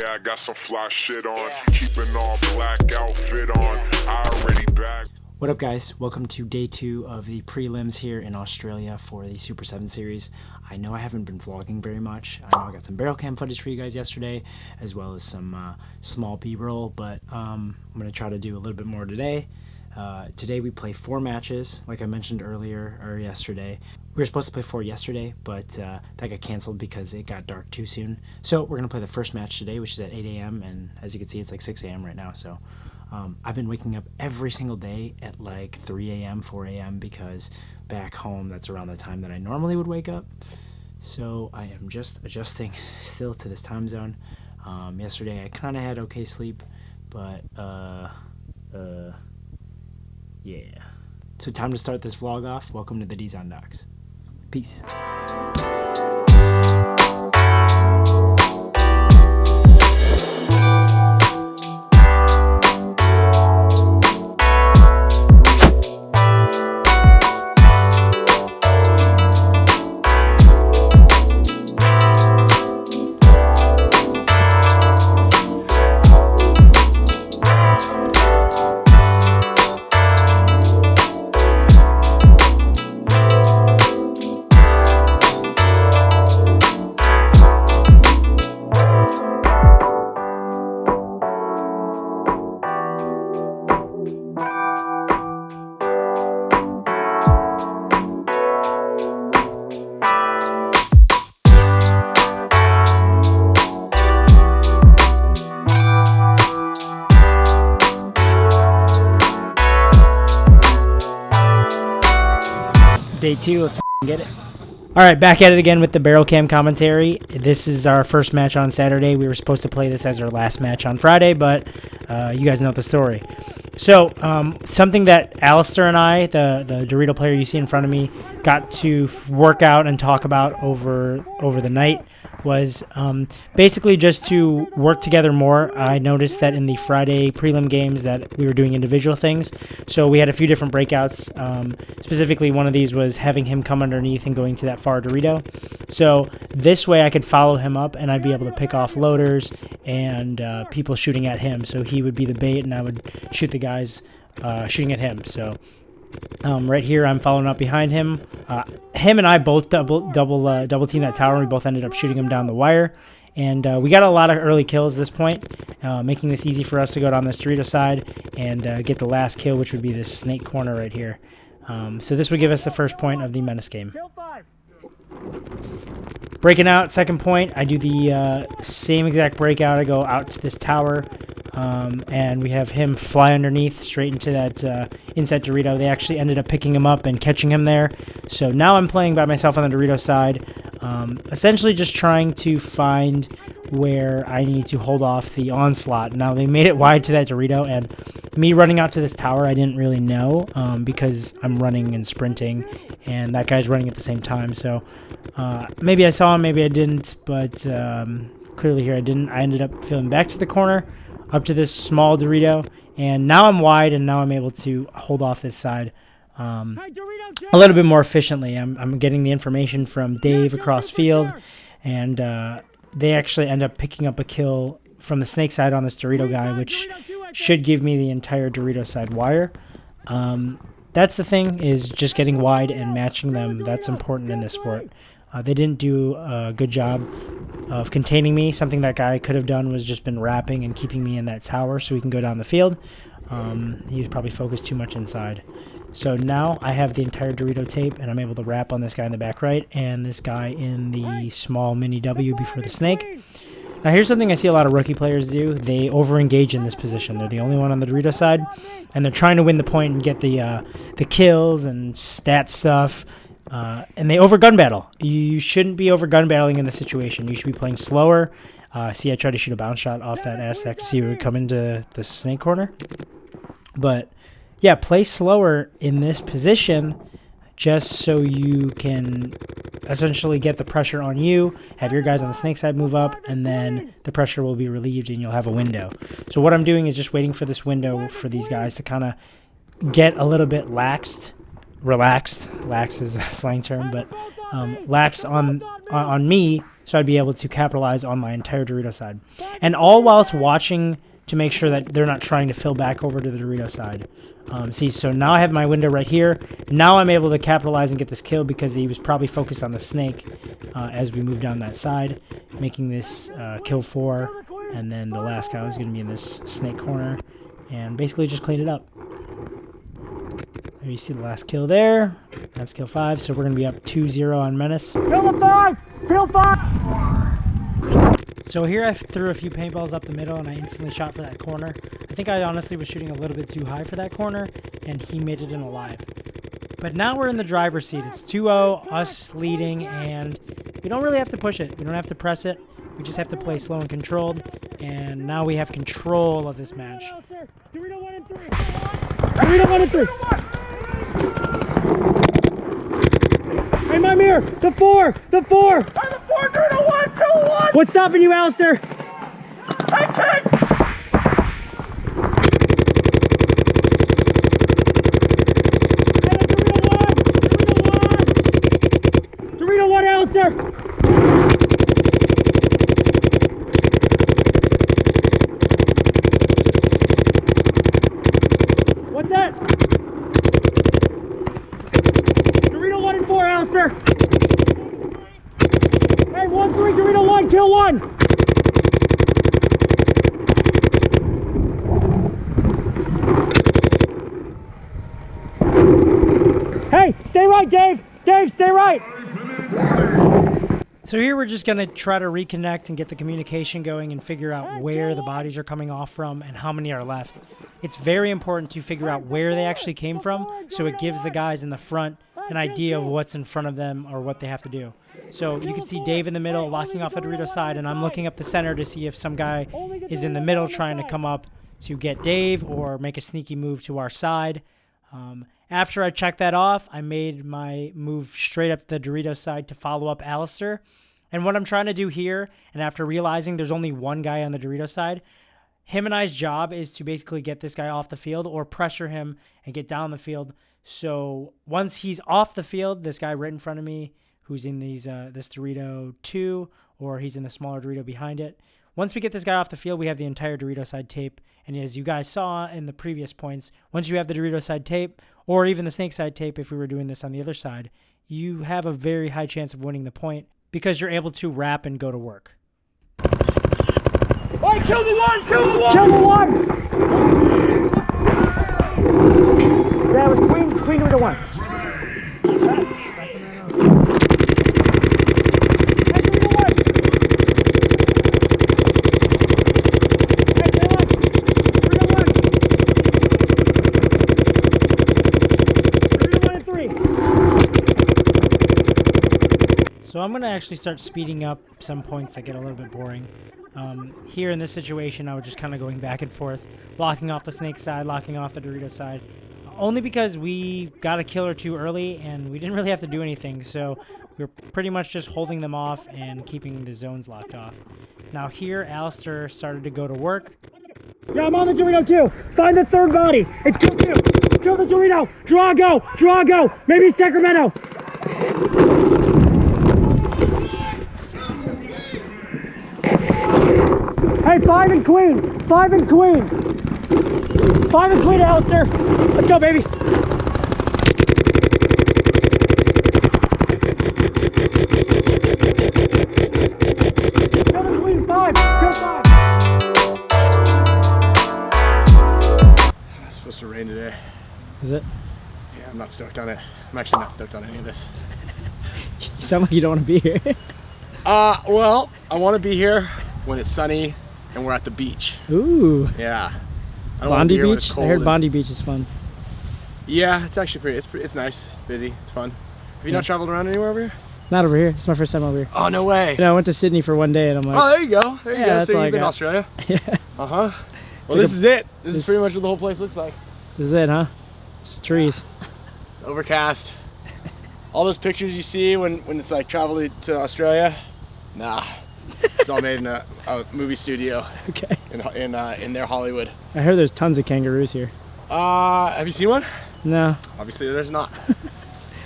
Yeah, I got some fly shit on. Keeping all black outfit on. I already back. What up, guys? Welcome to day 2 of the prelims here in Australia for the Super 7 series. I know I haven't been vlogging very much. I know I got some barrel cam footage for you guys yesterday, as well as some small B-roll, but I'm going to try to do a little bit more today. Today we play 4 matches, like I mentioned earlier, or yesterday. We were supposed to play 4 yesterday, but that got canceled because it got dark too soon. So we're going to play the first match today, which is at 8 a.m., and as you can see, it's like 6 a.m. right now, so... I've been waking up every single day at like 3 a.m., 4 a.m. because back home that's around the time that I normally would wake up. So I am just adjusting still to this time zone. Yesterday I kind of had okay sleep, but yeah. So time to start this vlog off. Welcome to the Dizon Docks. Peace. Day 2, let's get it. Alright, back at it again with the barrel cam commentary. This is our first match on Saturday. We were supposed to play this as our last match on Friday, but you guys know the story. So, something that Alistair and I, the Dorito player you see in front of me, got to work out and talk about over the night was basically just to work together more. I noticed that in the Friday prelim games that we were doing individual things. So we had a few different breakouts. Specifically, one of these was having him come underneath and going to that far Dorito. So this way I could follow him up and I'd be able to pick off loaders and people shooting at him. So he would be the bait and I would shoot the guys shooting at him. So right here, I'm following up behind him. Him and I both double team that tower. We both ended up shooting him down the wire, and we got a lot of early kills at this point, making this easy for us to go down this Dorito side and get the last kill, which would be this snake corner right here. So this would give us the first point of the MENACE game. Breaking out, second point, I do the same exact breakout. I go out to this tower, and we have him fly underneath straight into that inset Dorito. They actually ended up picking him up and catching him there. So now I'm playing by myself on the Dorito side, essentially just trying to find where I need to hold off the onslaught. Now they made it wide to that Dorito, and me running out to this tower I didn't really know because I'm running and sprinting, and that guy's running at the same time. So maybe I saw him, maybe I didn't, but clearly here I didn't. I ended up filling back to the corner, up to this small Dorito, and now I'm wide, and now I'm able to hold off this side a little bit more efficiently. I'm getting the information from Dave across field, and they actually end up picking up a kill from the snake side on this Dorito guy, which should give me the entire Dorito side wire. That's the thing, is just getting wide and matching them. That's important in this sport. They didn't do a good job of containing me. Something that guy could have done was just been wrapping and keeping me in that tower so we can go down the field. He was probably focused too much inside. So now I have the entire Dorito tape, and I'm able to wrap on this guy in the back right and this guy in the small mini W before the snake. Now here's something I see a lot of rookie players do. They over-engage in this position. They're the only one on the Dorito side, and they're trying to win the point and get the kills and stat stuff. And they over-gun battle. You shouldn't be over-gun battling in this situation. You should be playing slower. See, I tried to shoot a bounce shot off that Aztec to see if it would come into the snake corner. But, yeah, play slower in this position just so you can essentially get the pressure on you, have your guys on the snake side move up, and then the pressure will be relieved and you'll have a window. So what I'm doing is just waiting for this window for these guys to kind of get a little bit relaxed. Lax is a slang term, but lax on on me, so I'd be able to capitalize on my entire Dorito side. And all whilst watching to make sure that they're not trying to fill back over to the Dorito side. See, so now I have my window right here. Now I'm able to capitalize and get this kill because he was probably focused on the snake as we move down that side, making this kill 4. And then the last guy was going to be in this snake corner and basically just clean it up. There you see the last kill there. That's kill 5, so we're going to be up 2-0 on Menace. Kill the 5! Kill 5! So here I threw a few paintballs up the middle and I instantly shot for that corner. I think I honestly was shooting a little bit too high for that corner and he made it in alive. But now we're in the driver's seat. It's 2-0, us leading, and we don't really have to push it. We don't have to press it. We just have to play slow and controlled. And now we have control of this match. Dorito 1 and 3. Dorito 1 and 3. Hey, my mirror. The 4. The 4. I'm the 4, Dorito 1, kill 1. What's stopping you, Alistair? Hey, King. Dorito 1, Alistair. What's that? Dorito 1 and 4, Alistair. Hey, 1-3, Dorito 1, kill 1. Hey, stay right, Dave. Dave, stay right. So here we're just going to try to reconnect and get the communication going and figure out where the bodies are coming off from and how many are left. It's very important to figure out where they actually came from so it gives the guys in the front an idea of what's in front of them or what they have to do. So you can see Dave in the middle locking off the Dorito side, and I'm looking up the center to see if some guy is in the middle trying to come up to get Dave or make a sneaky move to our side. After I checked that off, I made my move straight up the Dorito side to follow up Alistair. And what I'm trying to do here, and after realizing there's only one guy on the Dorito side, him and I's job is to basically get this guy off the field or pressure him and get down the field. So once he's off the field, this guy right in front of me who's in these this Dorito 2, or he's in the smaller Dorito behind it. Once we get this guy off the field, we have the entire Dorito side tape. And as you guys saw in the previous points, once you have the Dorito side tape, or even the snake side tape if we were doing this on the other side, you have a very high chance of winning the point because you're able to wrap and go to work. Hey, kill the 1! Kill the 1! Kill the 1! That was Queen Dorito 1. So I'm going to actually start speeding up some points that get a little bit boring. Here in this situation, I was just kind of going back and forth, locking off the snake side, locking off the Dorito side. Only because we got a kill or two early and we didn't really have to do anything. So we were pretty much just holding them off and keeping the zones locked off. Now here, Alistair started to go to work. Yeah, I'm on the Dorito 2. Find the third body. It's kill 2. Kill the Dorito. Drago. Drago. Maybe Sacramento. Hey, 5 and Queen. 5 and Queen. 5 and Queen, Alistair. Let's go, baby. Kill the Queen. 5. Kill 5. It's supposed to rain today. Is it? Yeah, I'm not stoked on it. I'm actually not stoked on any of this. You sound like you don't want to be here. Well, I want to be here when it's sunny and we're at the beach. Ooh. Yeah. I don't want to be Bondi here when Beach? it's I cold heard and- Bondi Beach is fun. Yeah, it's actually pretty. It's nice. It's busy. It's fun. Have you not traveled around anywhere over here? Not over here. It's my first time over here. Oh, no way. You know, I went to Sydney for one day and I'm like, Oh, there you go. There you Yeah, go. that's So all I you've been in got. Australia? yeah, Uh-huh. Well, Like this is it. This is pretty much what the whole place looks like. this is it, huh? Just trees. It's overcast. All those pictures you see when it's like traveling to Australia, nah. It's all made in a movie studio Okay. in their Hollywood. I heard there's tons of kangaroos here. Have you seen one? No. Obviously there's not.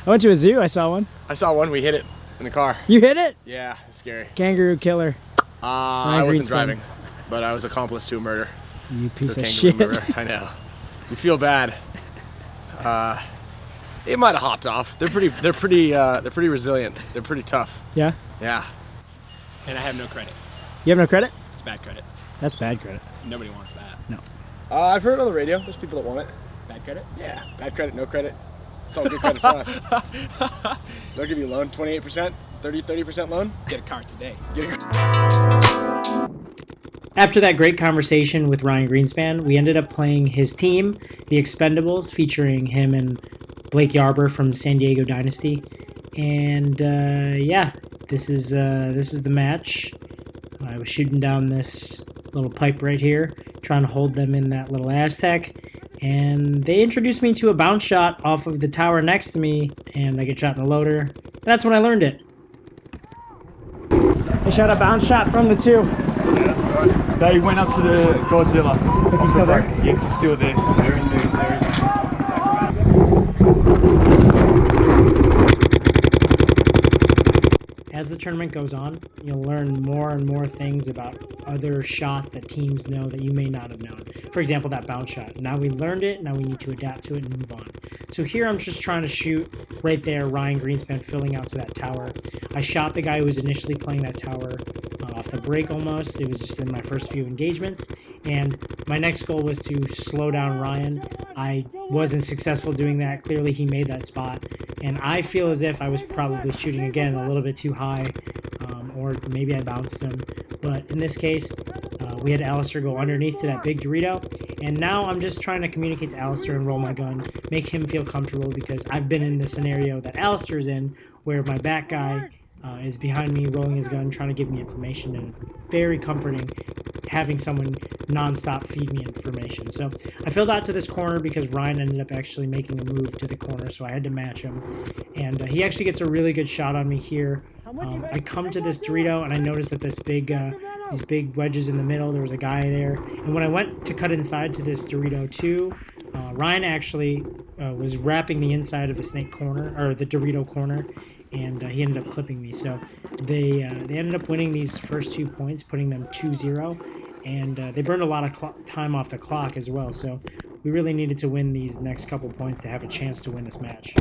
I went to a zoo. I saw one. I saw one, we hit it. in the car. You hit it? Yeah, it's scary. Kangaroo killer. I wasn't driving, but I was accomplice to a murder. You piece of kangaroo shit. murder. I know. You feel bad. It might have hopped off. They're pretty resilient. They're pretty tough. Yeah? Yeah. And I have no credit. You have no credit? It's bad credit. That's bad credit. Nobody wants that. No. I've heard on the radio. There's people that want it. Bad credit? Yeah. Bad credit, no credit. It's all good credit for us. They'll give you a loan, 28%, 30% loan. Get a car today. After that great conversation with Ryan Greenspan, we ended up playing his team, the Expendables, featuring him and Blake Yarber from San Diego Dynasty. And yeah, this is the match. I was shooting down this little pipe right here, trying to hold them in that little Aztec. And they introduced me to a bounce shot off of the tower next to me, and I get shot in the loader. That's when I learned it. They shot a bounce shot from the 2. Yeah, they went up to the Godzilla. Is he still there? Yes, he's still there. They're in there. As the tournament goes on, you'll learn more and more things about other shots that teams know that you may not have known. For example, that bounce shot. Now we learned it, now we need to adapt to it and move on. So here I'm just trying to shoot right there, Ryan Greenspan filling out to that tower. I shot the guy who was initially playing that tower off the break almost. It was just in my first few engagements. And my next goal was to slow down Ryan. I wasn't successful doing that. Clearly he made that spot. And I feel as if I was probably shooting again a little bit too high, or maybe I bounced him. But in this case, we had Alistair go underneath to that big Dorito. And now I'm just trying to communicate to Alistair and roll my gun, make him feel comfortable, because I've been in the scenario that Alistair's in, where my back guy is behind me rolling his gun, trying to give me information, and it's very comforting having someone non-stop feed me information. So I filled out to this corner because Ryan ended up actually making a move to the corner, so I had to match him. And he actually gets a really good shot on me here. I come to this Dorito, and I noticed that these big wedges in the middle, there was a guy there. And when I went to cut inside to this Dorito too, Ryan actually was wrapping the inside of the snake corner, or the Dorito corner, and he ended up clipping me. So they ended up winning these first 2 points, putting them 2-0, and they burned a lot of time off the clock as well. So we really needed to win these next couple points to have a chance to win this match.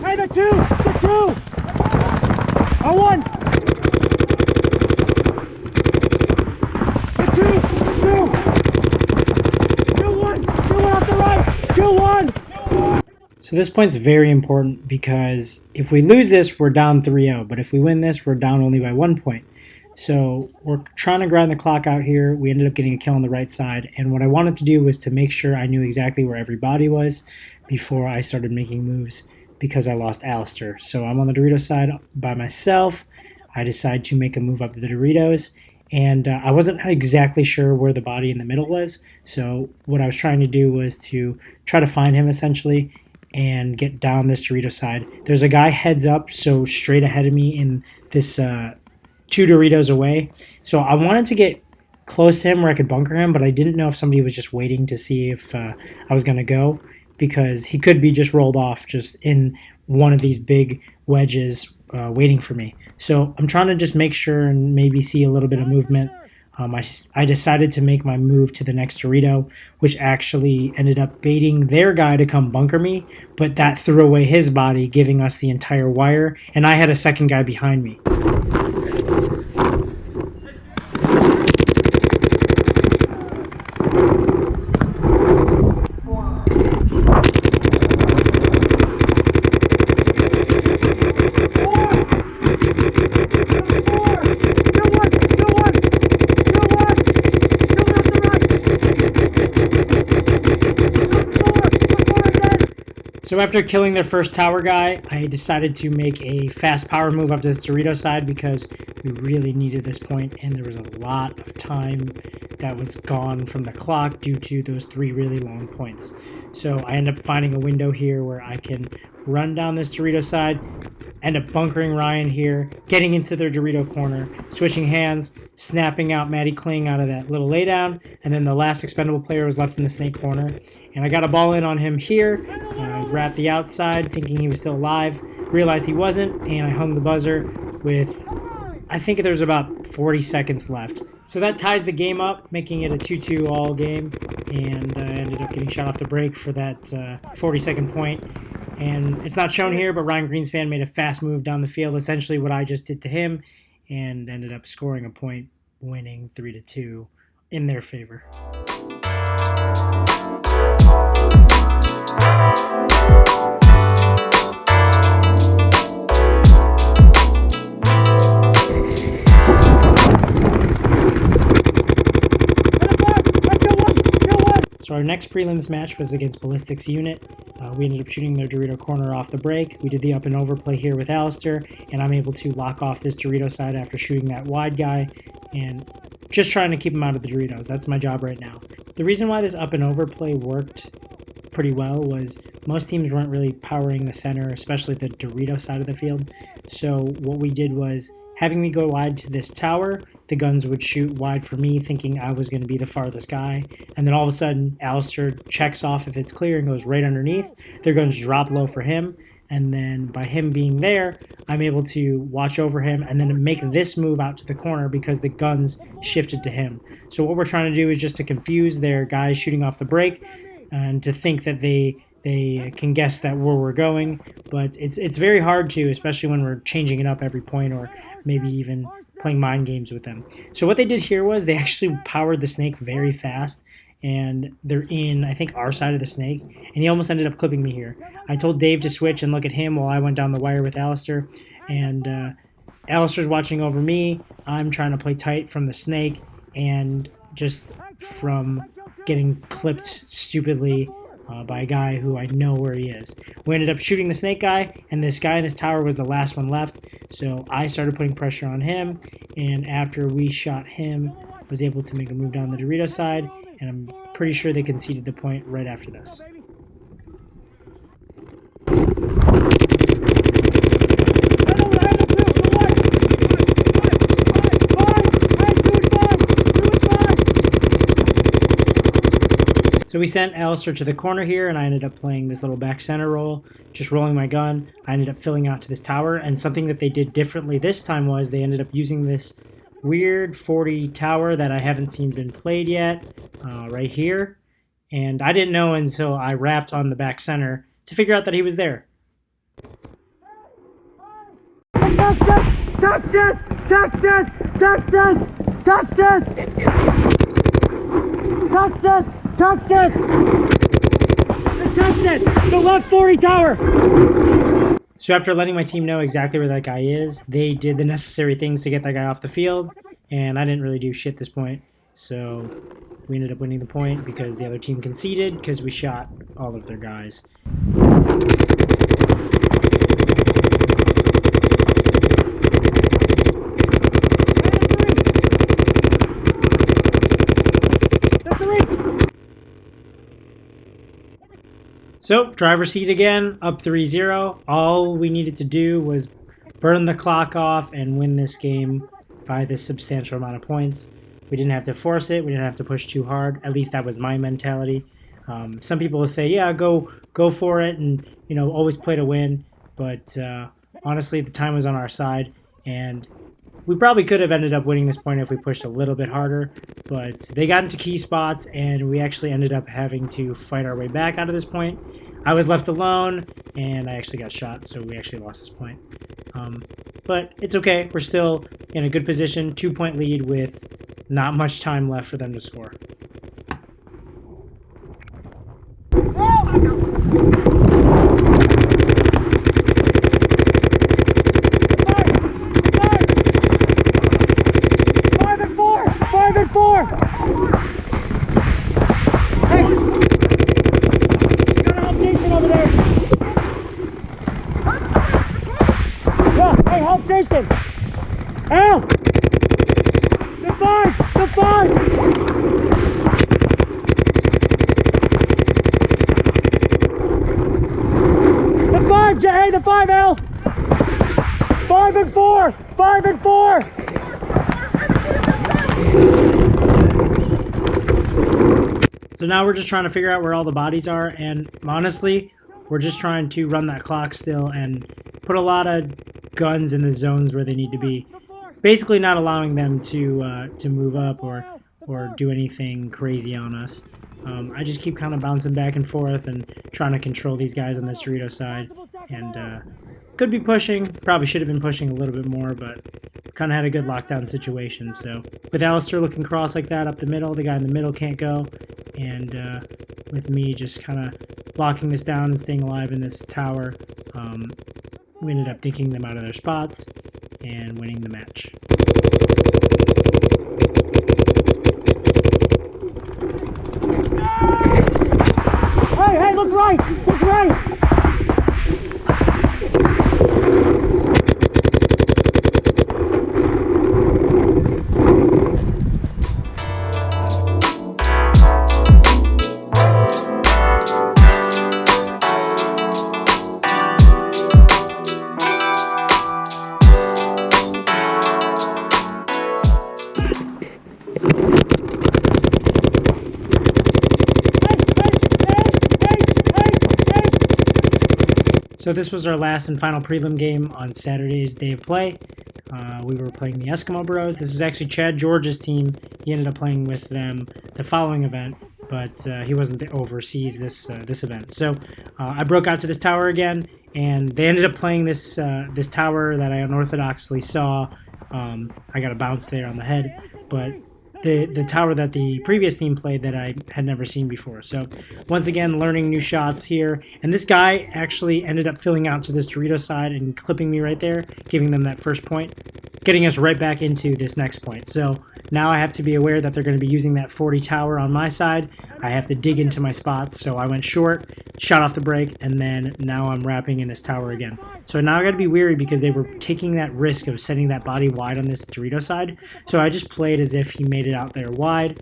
Hey, the 2! The 2! A 1! The 2! 2! 1! 2 off the right! 2-1! So this point's very important, because if we lose this, we're down 3-0. But if we win this, we're down only by 1 point. So we're trying to grind the clock out here. We ended up getting a kill on the right side. And what I wanted to do was to make sure I knew exactly where everybody was before I started making moves, because I lost Alistair. So I'm on the Dorito side by myself. I decide to make a move up to the Doritos. And I wasn't exactly sure where the body in the middle was. So what I was trying to do was to try to find him essentially and get down this Dorito side. There's a guy heads up, so straight ahead of me in this 2 Doritos away. So I wanted to get close to him where I could bunker him, but I didn't know if somebody was just waiting to see if I was going to go, because he could be just rolled off just in one of these big wedges waiting for me. So I'm trying to just make sure and maybe see a little bit of movement. I decided to make my move to the next Dorito, which actually ended up baiting their guy to come bunker me, but that threw away his body, giving us the entire wire, and I had a second guy behind me. So after killing their first tower guy, I decided to make a fast power move up to the Dorito side, because we really needed this point, and there was a lot of time that was gone from the clock due to those 3 really long points. So I end up finding a window here where I can run down this Dorito side, end up bunkering Ryan here, getting into their Dorito corner, switching hands, snapping out Matty Kling out of that little laydown, and then the last expendable player was left in the snake corner. And I got a ball in on him here. I wrapped the outside, thinking he was still alive. realized he wasn't, and I hung the buzzer with, I think there's about 40 seconds left. So that ties the game up, making it a 2-2 all game, and I ended up getting shot off the break for that 40-second point. And it's not shown here, but Ryan Greenspan made a fast move down the field, essentially what I just did to him, and ended up scoring a point, winning 3-2 in their favor. So our next prelims match was against Ballistics unit. We ended up shooting their Dorito corner off the break. We did the up and over play here with Alistair, and I'm able to lock off this Dorito side after shooting that wide guy and just trying to keep him out of the Doritos. That's my job right now. The reason why this up and over play worked pretty well was most teams weren't really powering the center, especially the Dorito side of the field. So what we did was, having me go wide to this tower, the guns would shoot wide for me, thinking I was going to be the farthest guy. And then all of a sudden, Alistair checks off if it's clear and goes right underneath. Their guns drop low for him. And then by him being there, I'm able to watch over him and then make this move out to the corner because the guns shifted to him. So what we're trying to do is just to confuse their guys shooting off the break and to think that they can guess that where we're going. But it's very hard to, especially when we're changing it up every point or maybe even playing mind games with them. So what they did here was they actually powered the snake very fast, and they're in, I think, our side of the snake, and he almost ended up clipping me here. I told Dave to switch and look at him while I went down the wire with Alistair, and Alistair's watching over me. I'm trying to play tight from the snake, and just from getting clipped stupidly by a guy who I know where he is. We ended up shooting the snake guy, and this guy in his tower was the last one left, so I started putting pressure on him, and after we shot him, I was able to make a move down the Dorito side, and I'm pretty sure they conceded the point right after this. So we sent Alistair to the corner here, and I ended up playing this little back center roll, just rolling my gun. I ended up filling out to this tower, and something that they did differently this time was they ended up using this weird 40 tower that I haven't seen been played yet, right here. And I didn't know until I rapped on the back center to figure out that he was there. Texas! Texas! Texas! Texas! Texas! Texas! Texas! The Texas! The left 40 tower! So after letting my team know exactly where that guy is, they did the necessary things to get that guy off the field, and I didn't really do shit this point. So we ended up winning the point because the other team conceded because we shot all of their guys. So, driver's seat again, up 3-0. All we needed to do was burn the clock off and win this game by this substantial amount of points. We didn't have to force it. We didn't have to push too hard. At least that was my mentality. Some people will say, yeah, go for it and, you know, always play to win. But honestly, the time was on our side, and we probably could have ended up winning this point if we pushed a little bit harder, but they got into key spots, and we actually ended up having to fight our way back out of this point. I was left alone, and I actually got shot, so we actually lost this point. But it's okay. We're still in a good position, 2-point lead with not much time left for them to score. Jason! Al! The 5! The 5! The 5, hey, the 5, Al! 5 and 4! 5 and 4! So now we're just trying to figure out where all the bodies are, and honestly, we're just trying to run that clock still and put a lot of guns in the zones where they need to be. Basically not allowing them to move up or do anything crazy on us. I just keep kind of bouncing back and forth and trying to control these guys on this Dorito side. And could be pushing. Probably should have been pushing a little bit more, but kind of had a good lockdown situation. So with Alistair looking cross like that up the middle, the guy in the middle can't go. And with me just kind of locking this down and staying alive in this tower, we ended up dinking them out of their spots and winning the match. Hey, look right! Look right! So this was our last and final prelim game on Saturday's day of play. We were playing the Eskimo Bros. This is actually Chad George's team. He ended up playing with them the following event, but he wasn't overseas this event. So I broke out to this tower again, and they ended up playing this this tower that I unorthodoxly saw. I got a bounce there on the head, but the tower that the previous team played that I had never seen before. So once again, learning new shots here. And this guy actually ended up filling out to this Dorito side and clipping me right there, giving them that first point, getting us right back into this next point. So now I have to be aware that they're going to be using that 40 tower on my side. I have to dig into my spots. So I went short, shot off the break, and then now I'm wrapping in this tower again. So now I got to be wary because they were taking that risk of setting that body wide on this Dorito side. So I just played as if he made it out there wide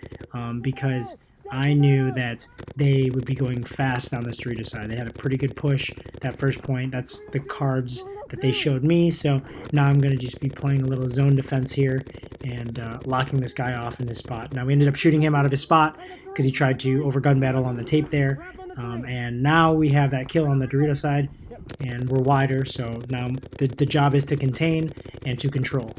because I knew that they would be going fast on this Dorito side. They had a pretty good push that first point. That's the cards that they showed me. So now I'm going to just be playing a little zone defense here and locking this guy off in his spot. Now we ended up shooting him out of his spot because he tried to overgun battle on the tape there. And now we have that kill on the Dorito side and we're wider. So now the job is to contain and to control.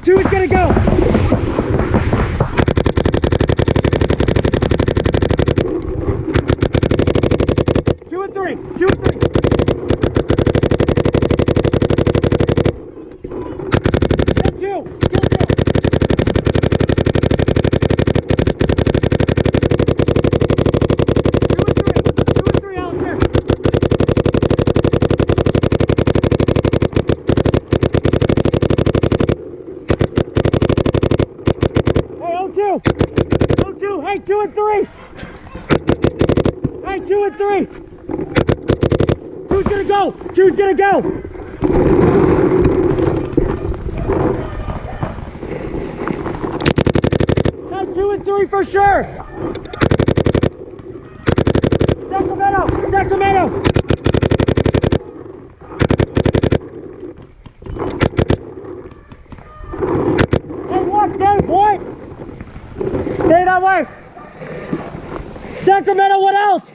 Two is gonna go. Two and three. Get two. Two and three, Alistair. Two. Hey, 2 and 3. Hey, 2 and 3. Two's gonna go. Two's gonna go. Hey, 2 and 3 for sure. Sacramento. Hey, what, Dave? What? Stay that way. Sacramento, what else?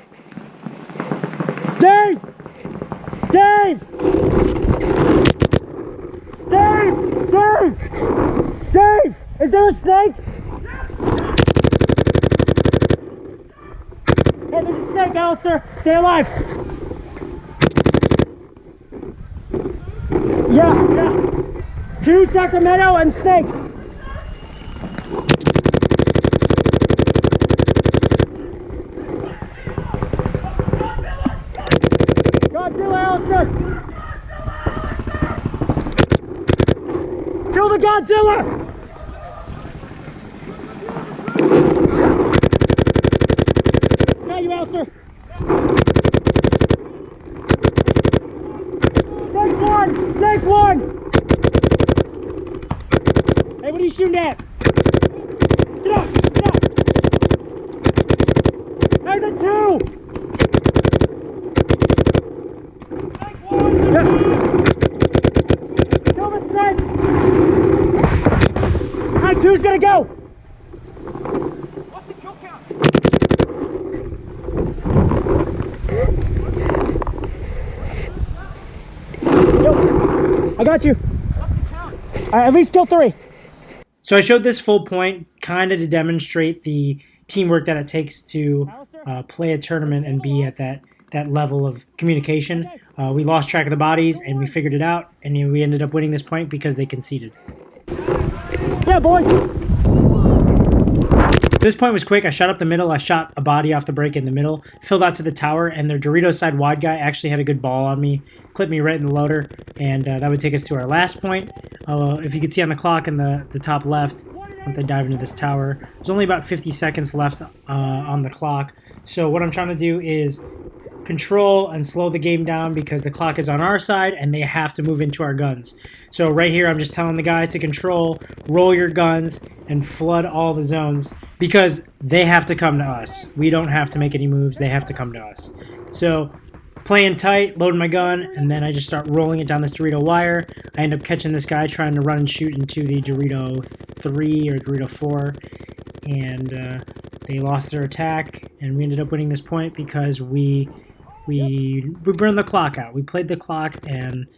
Dave! Is there a snake? Hey, there's a snake, Alistair. Stay alive. Yeah. 2 Sacramento and snake. Kill the Godzilla! Got you, Alistair. Take one! Hey, what are you shooting at? Get up! Get up! Hey, the two! Take one! Yeah. Kill the snake! Alright, two's gonna go! What's the kill count? Yo, I got you. At least kill 3. So I showed this full point kind of to demonstrate the teamwork that it takes to play a tournament and be at that level of communication. We lost track of the bodies and we figured it out, and we ended up winning this point because they conceded. Yeah, boy. This point was quick. I shot up the middle. I shot a body off the break in the middle, filled out to the tower, and their Doritos side wide guy actually had a good ball on me, clipped me right in the loader, and that would take us to our last point. If you could see on the clock in the top left, once I dive into this tower, there's only about 50 seconds left on the clock. So what I'm trying to do is control and slow the game down because the clock is on our side and they have to move into our guns. So right here, I'm just telling the guys to control, roll your guns, and flood all the zones because they have to come to us. We don't have to make any moves. They have to come to us. So playing tight, loading my gun, and then I just start rolling it down this Dorito wire. I end up catching this guy trying to run and shoot into the Dorito 3 or Dorito 4, and they lost their attack, and we ended up winning this point because we burned the clock out. We played the clock, and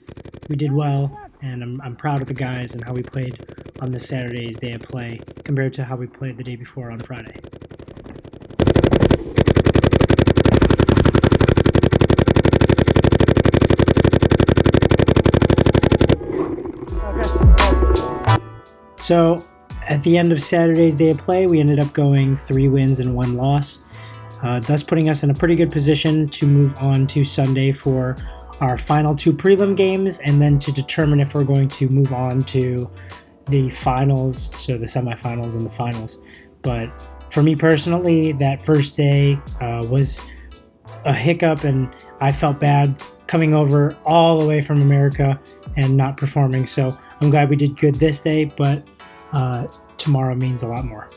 we did well, and I'm proud of the guys and how we played on this Saturday's day of play compared to how we played the day before on Friday. So at the end of Saturday's day of play, we ended up going 3 wins and 1 loss, thus putting us in a pretty good position to move on to Sunday for our final 2 prelim games, and then to determine if we're going to move on to the finals, so the semifinals and the finals. But for me personally, that first day was a hiccup, and I felt bad coming over all the way from America and not performing. So I'm glad we did good this day, but tomorrow means a lot more.